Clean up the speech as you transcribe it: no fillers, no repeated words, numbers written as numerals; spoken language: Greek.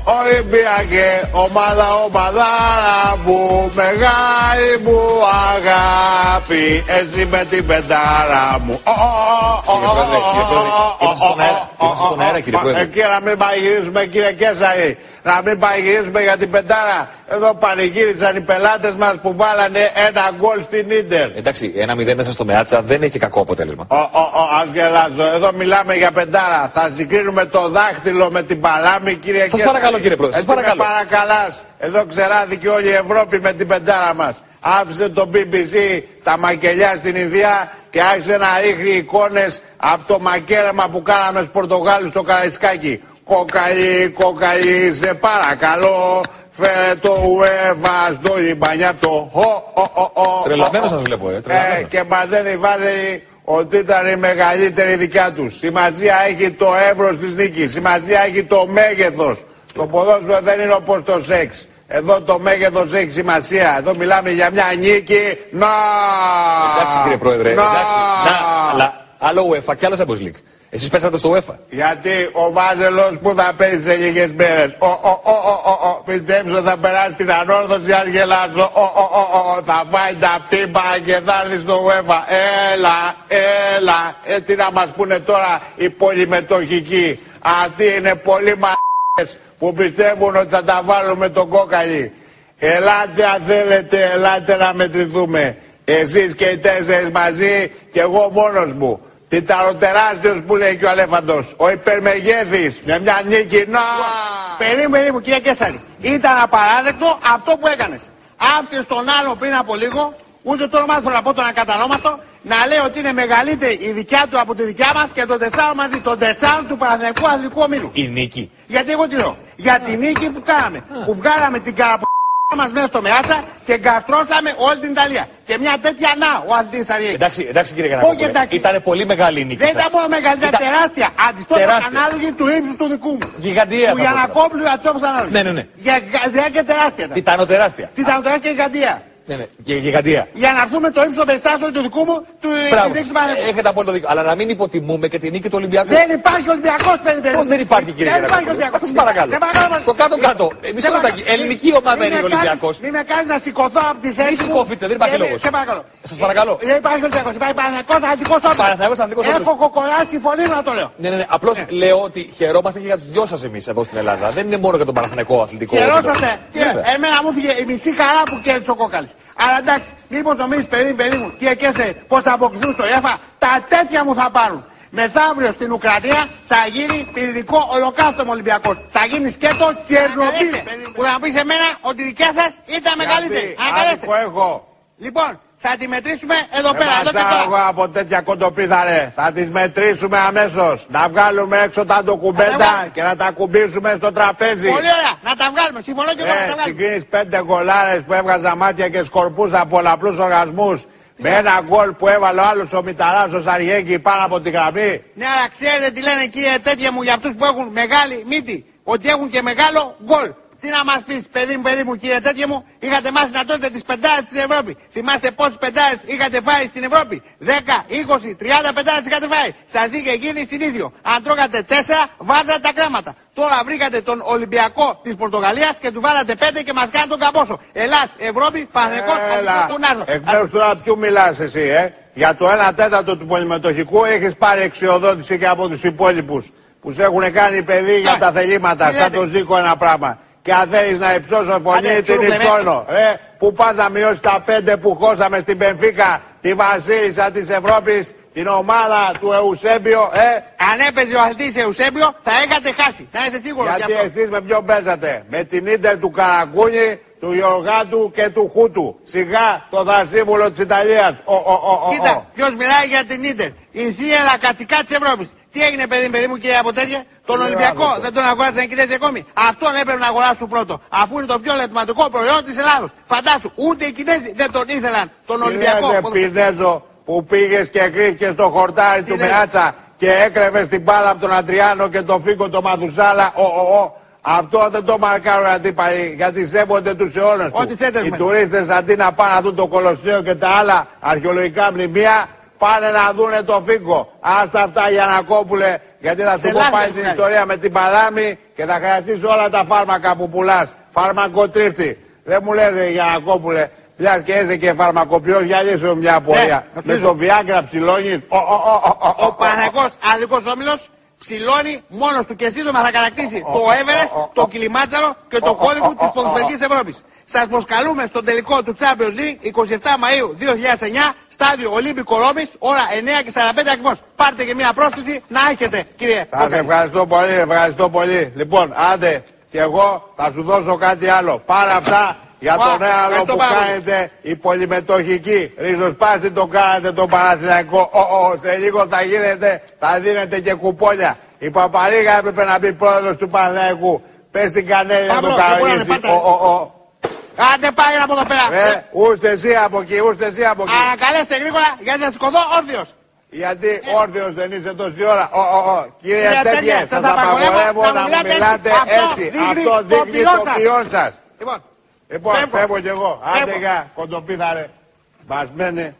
Ολυμπιακέ, ομαδάρα μου, μεγάλη μου αγάπη, εσύ με την πεντάρα μου. Είμαστε στον αέρα, κύριε Πρόεδρε. Εκεί να μην πανηγυρίσουμε, κύριε Κέσσαρη, να μην πανηγυρίσουμε για την πεντάρα. Εδώ πανηγύρισαν οι πελάτες μας που βάλανε ένα γκολ στην Ίντερ. Εντάξει, 1-0 μέσα στο Μεάτσα δεν έχει κακό αποτέλεσμα. Ας γελάζω. Εδώ μιλάμε για πεντάρα. Θα συγκρίνουμε το δάχτυλο με την παλάμη, κύριε Κέσσαρη. Σας παρακαλώ, κύριε Πρόεδρε. Σας παρακαλώ. Παρακαλάς. Εδώ ξεράδικε όλη η Ευρώπη με την πεντάρα μας. Άφησε το BBC τα μακελιά στην Ινδία και άρχισε να ρίχνει εικόνες από το μακέρεμα που κάναμε στους Πορτογάλους στο Καραϊσκάκι. Κοκαλί, κοκαλί, σε παρακαλώ, φέρε το UEFA στο λιμπανιά το Τρελαμένος σας βλέπω, και μαζένει βάζει ότι ήταν η μεγαλύτερη δικιά τους. Σημασία έχει το εύρος της νίκης, σημασία έχει το μέγεθος. Το ποδόσφαιρο δεν είναι όπως το σεξ. Εδώ το μέγεθος έχει σημασία. Εδώ μιλάμε για μια νίκη. Να! Εντάξει, κύριε Πρόεδρε, εντάξει. Αλλά άλλο UEFA και άλλο Champions League. Εσείς πέσατε στο UEFA. Γιατί ο Βάζελος που θα παίζει σε λίγες μέρες. Πιστεύεις ότι θα περάσει την ανόρθωση αν γελάσω. Θα φάει τα πίπα και θα έρθει στο UEFA. Έλα. Τι να μας πούνε τώρα οι πολυμετοχικοί. Αυτοί είναι πολύ μαλακές που πιστεύουν ότι θα τα βάλουμε τον κόκαλι. Ελάτε αν θέλετε, ελάτε να μετρηθούμε. Εσείς και οι τέσσερις μαζί και εγώ μόνος μου. Τιταροτεράστιος που λέει και ο Αλέφαντος. Ο υπερμεγέθης με μια νίκη. Να! Περίμενε, κύριε Κέσσαρη. Ήταν απαράδεκτο αυτό που έκανες. Άφησες τον άλλο πριν από λίγο, ούτε το όνομα θέλω να πω τον ακατανόμαστο, να λέει ότι είναι μεγαλύτερη η δικιά του από τη δικιά μας και τον τεσσάρων μαζί, τον τεσσάρων του Παναθηναϊκού Αθλητικού Ομίλου. Η νίκη. Γιατί εγώ τι λέω. Για τη νίκη που κάναμε. Που βγάλαμε την μας μέσα στο Μεάτσα και γκαστρώσαμε όλη την Ιταλία. Και μια τέτοια ο αθλητής Αριέκη. Εντάξει κύριε Γιαννάκη. Ήταν πολύ μεγάλη η νίκη. Δεν ήταν μόνο μεγάλη, ήταν τεράστια. Αντιστοιχώς ανάλογη του ύψους του δικού μου. Γιγαντία. Του Γιαννακόπουλου Ατσόφος ανάλογη. Ναι. Και τεράστια. Τιτανοτεράστια. Τιτανοτεράστια και γιγαντία. Ναι, και γιγαντία. Για να έρθουμε το ύψος των περιστάσεων του δικού μου, του δείξου Παναθηναϊκού. Έχετε απόλυτο δίκιο. Αλλά να μην υποτιμούμε και την νίκη του Ολυμπιακού. Δεν υπάρχει Ολυμπιακός, παιδί. Πώς δεν υπάρχει, κύριε Γιαννάκη. Σας παρακαλώ. Στο κάτω-κάτω. Μισό λεπτάκι. Ελληνική ομάδα είναι ο Ολυμπιακός. Μην με κάνεις να σηκωθώ από τη θέση. Μη σηκωθείτε, δεν υπάρχει λόγος. Σας παρακαλώ. Δεν υπάρχει Ολυμπιακός. Υπάρχει Παναθηναϊκός Αθλητικός Όμιλος. Έχω κοκοράσει η φωνή μου να το λέω. Ναι. Απλώς λέω ότι χαιρόμαστε και για τους δυο σας εμείς εδώ στην Ελλάδα. Δεν είναι μόνο για τον Παναθηναϊκό Αθλητικό Όμιλο. Χαιρόσαστε. Εμένα μου φύγε η μισή χαρά που κέρδισε ο Κόκαλης. Αλλά εντάξει, μήπως νομίζεις παιδί μου, κύριε Κέσσερη, πως θα αποκλειστούν στο UEFA, τα τέτοια μου θα πάρουν. Μεθαύριο στην Ουκρανία θα γίνει πυρηνικό ολοκαύτωμα Ολυμπιακός. Θα γίνει σκέτο Τσερνομπίλ. Που θα πεις εμένα ότι η δικιά σας ήταν μεγαλύτερη. Λοιπόν, θα τη μετρήσουμε εδώ πέρα. Εγώ από τέτοια κοντοπίθαρε. Θα τις μετρήσουμε αμέσως. Να βγάλουμε έξω τα ντοκουμέντα και να τα κουμπίσουμε στο τραπέζι. Πολύ ωραία. Να τα βγάλουμε. Συμφωνώ και εγώ να τα βγάλουμε. Συγκρίνεις 5 γκολάρες που έβγαζα μάτια και σκορπούσα πολλαπλούς οργασμούς. Με ένα γκολ που έβαλε ο άλλος ο Μηταράς ο Σαριέγκη πάνω από τη γραμμή. Ναι, αλλά ξέρετε τι λένε κύριε τέτοια μου για αυτούς που έχουν μεγάλη μύτη. Ότι έχουν και μεγάλο γκολ. Τι να μας πεις, παιδί μου, κύριε τέτοια μου, είχατε μάθει να τρώτε τις πεντάρες στην Ευρώπη. Θυμάστε πόσες πεντάρες είχατε φάει στην Ευρώπη? 10, 20, 30 πεντάρες είχατε φάει. Σας είχε γίνει συνήθιο. Αν τρώγατε 4, βάζατε τα κρέματα. Τώρα βρήκατε τον Ολυμπιακό της Πορτογαλίας και του βάλατε 5 και μας κάνετε τον καμπόσο. Ελλάς, Ευρώπη, Παναθηναϊκός, εκ μέρους του ποιου μιλάς εσύ, Για το 1/4 του πολυμετοχικού έχεις πάρει εξιοδότηση και από τους υπόλοιπους που σε έχουν κάνει παιδί για τα θελήματα, σαν τον Ζήκο ένα πράγμα. Και αν θέλεις να υψώσω φωνή, την υψώνω. Που πας να μειώσεις τα 5 που χώσαμε στην Μπενφίκα, τη βασίλισσα της Ευρώπης, την ομάδα του Εουσέμπιο, Αν έπαιζε ο αθλητής Εουσέμπιο, θα είχατε χάσει. Να είστε σίγουροι. Γιατί εσείς με ποιον παίζατε? Με την Ίντερ του Καραγκούνη, του Γιωργάτου και του Χούτου. Σιγά το δασίβουλο της Ιταλίας. Κοίτα, ποιος μιλάει για την Ίντερ? Η θύελα κατσικά της Ευρώπης. Τι έγινε παιδί μου κύριε από τέτοια? Τον Ολυμπιακό δεν τον αγοράσαν οι Κινέζοι ακόμη. Αυτόν έπρεπε να αγοράσουν πρώτο. Αφού είναι το πιο λατωματικό προϊόν της Ελλάδος. Φαντάσου, ούτε οι Κινέζοι δεν τον ήθελαν τον Ολυμπιακό. Πινέζο που πήγες και κρύφηκες στο χορτάρι του Μεάτσα και έκλεβες την μπάλα από τον Αντριάνο και τον Φίκο τον Μαθουσάλα. Αυτό δεν το μαρκάρουν αντίπαλοι γιατί σέβονται τους αιώνες του. Οι τουρίστες αντί να πάνε να δουν το Κολοσσέο και τα άλλα αρχαιολογικά μνημεία, πάνε να δούνε το Φίκο. Άστα αυτά Γιαννακόπουλε γιατί θα σου πω πάλι την ιστορία με την Παλάμη και θα χρειαστείς όλα τα φάρμακα που πουλάς. Φαρμακοτρίφτη. Δεν μου λες Γιαννακόπουλε, πιας και είσαι και φαρμακοποιός, για λύσω μια απορία. Με το Viagra ψηλώνεις. Ο Παναθηναϊκός Αθλητικός Όμιλος ψηλώνει μόνος του και σύντομα θα κατακτήσει το Everest, το Κιλιμάντζαρο και το Hollywood της ποδοσφαιρικής Ευρώπης. Σας προσκαλούμε στο τελικό του Champions League 27 Μαΐου 2009, στάδιο Ολύμπικο Ρώμης, ώρα 9:45 ακριβώς. Πάρτε και μια πρόσκληση να έχετε, κύριε. Σας ευχαριστώ πολύ, ευχαριστώ πολύ. Λοιπόν, άντε, και εγώ θα σου δώσω κάτι άλλο. Πάρε αυτά για τον νέο που κάνετε, η πολυμετοχική. Ριζοσπάστη το κάνετε τον Παναθηναϊκό. Σε λίγο θα δίνετε και κουπόνια. Η Παπαρίγα έπρεπε να μπει πρόεδρος του Παναθηναϊκού. Πες την Κανέλη να το καονίσει. Άντε πάει από εδώ πέρα. Ούστε εσύ από εκεί, ούστε εσύ από εκεί. Ανακαλέστε γρήγορα γιατί θα σηκωθώ όρθιος. Γιατί όρθιος δεν είσαι τόση ώρα. Κύριε Τέτοιε, σας απαγορεύω να μου μιλάτε έτσι. Αυτό δείχνει το ποιόν σας. Λοιπόν, φεύγω κι εγώ. Άντε για κοντοπίθαρε. Μπασμένε.